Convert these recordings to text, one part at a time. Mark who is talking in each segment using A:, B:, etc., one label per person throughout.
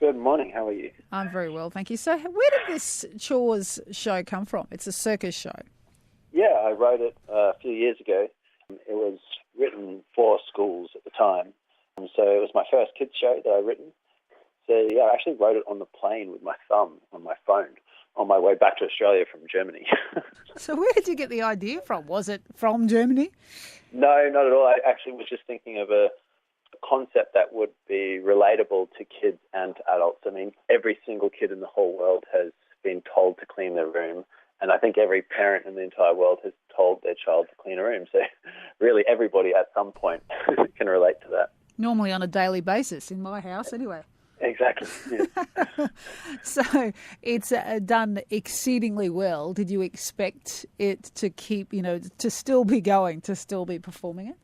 A: Good morning. How are you?
B: I'm very well, thank you. So where did this Chores show come from? It's a circus show.
A: Yeah, I wrote it a few years ago. It was written for schools at the time. So it was my first kids show that I've written. So yeah, I actually wrote it on the plane with my thumb on my phone on my way back to Australia from Germany.
B: So where did you get the idea from? Was it from Germany?
A: No, not at all. I actually was just thinking of a concept that would be relatable to kids and to adults. I mean, every single kid in the whole world has been told to clean their room, and I think every parent in the entire world has told their child to clean a room. So really everybody at some point can relate to that.
B: Normally on a daily basis, in my house anyway.
A: Exactly. Yeah.
B: So it's done exceedingly well. Did you expect it to keep, to still be going, to still be performing it?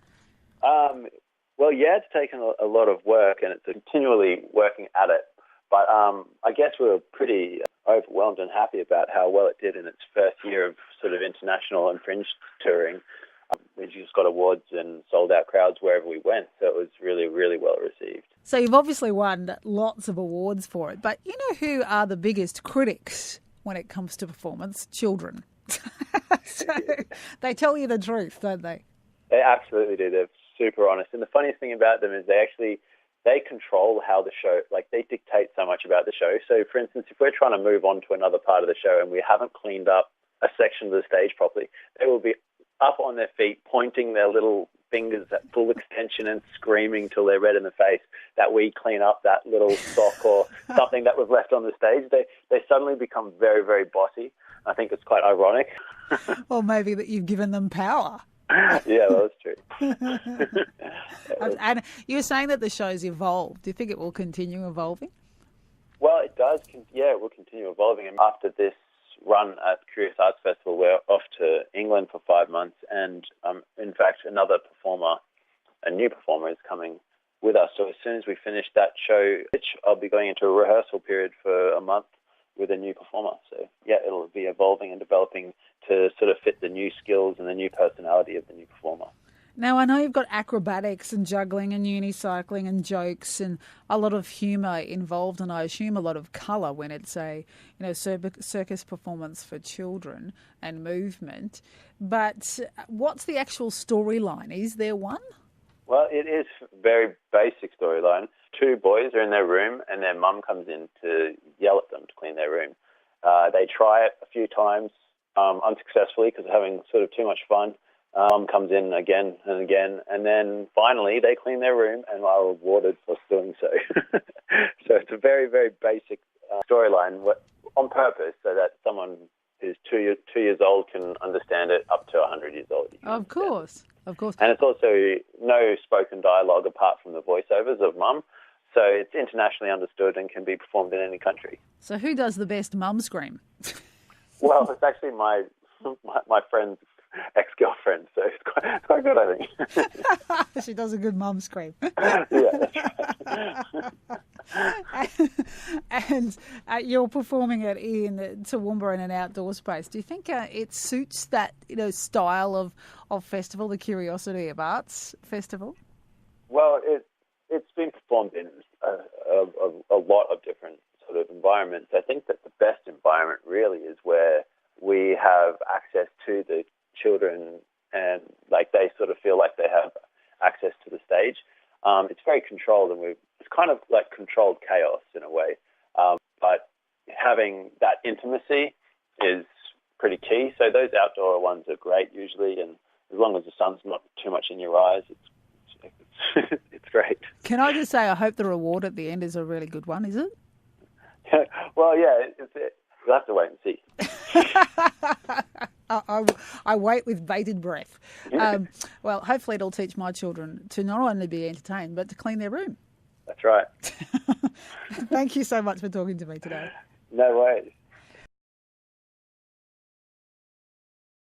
A: Well, yeah, it's taken a lot of work and it's continually working at it. But I guess we were pretty overwhelmed and happy about how well it did in its first year of sort of international and fringe touring. We just got awards and sold out crowds wherever we went. So it was really, really well received.
B: So you've obviously won lots of awards for it. But you know who are the biggest critics when it comes to performance? Children. So they tell you the truth, don't they?
A: They absolutely do. They're super honest. And the funniest thing about them is they control how the show, they dictate so much about the show. So, for instance, if we're trying to move on to another part of the show and we haven't cleaned up a section of the stage properly, they will be up on their feet, pointing their little fingers at full extension and screaming till they're red in the face that we clean up that little sock or something that was left on the stage. They suddenly become very, very bossy. I think it's quite ironic.
B: Or maybe that you've given them power.
A: Yeah, well, that's true.
B: And you're saying that the show's evolved. Do you think it will continue evolving?
A: Well, it does. Yeah, it will continue evolving. And after this run at Curious Arts Festival, we're off to England for 5 months. And in fact, a new performer is coming with us. So as soon as we finish that show, I'll be going into a rehearsal period for a month with a new performer. So yeah, it'll be evolving and developing to sort of fit the new skills and the new personality of the new performer.
B: Now, I know you've got acrobatics and juggling and unicycling and jokes and a lot of humour involved, and I assume a lot of colour when it's a circus performance for children and movement. But what's the actual storyline? Is there one?
A: Well, it is a very basic storyline. 2 boys are in their room and their mum comes in to yell at them to clean their room. They try it a few times unsuccessfully because they're having sort of too much fun. Mum comes in again and again, and then finally they clean their room and are rewarded for doing so. So it's a very, very basic storyline on purpose so that someone who's 2 years old can understand it up to 100 years old.
B: Of course.
A: And it's also no spoken dialogue apart from the voiceovers of Mum. So it's internationally understood and can be performed in any country.
B: So who does the best mum scream?
A: Well, it's actually my friend's ex-girlfriend, so it's quite good, I think.
B: She does a good mum scream.
A: Yeah, that's right.
B: And you're performing it in Toowoomba in an outdoor space. Do you think it suits that style of festival, the Curiosity of Arts Festival?
A: Well, it's been performed in a lot of different sort of environments. I think that the best environment really is where we have access to the children and they sort of feel like they have access to the stage. It's very controlled and it's kind of like controlled chaos in a way. But having that intimacy is pretty key. So those outdoor ones are great usually, and as long as the sun's not too much in your eyes, it's great. Can
B: I just say I hope the reward at the end is a really good one, is it?
A: Well, yeah, you'll have to wait and see.
B: I wait with bated breath. Well, hopefully it'll teach my children to not only be entertained, but to clean their room.
A: That's right.
B: Thank you so much for talking to me today.
A: No worries.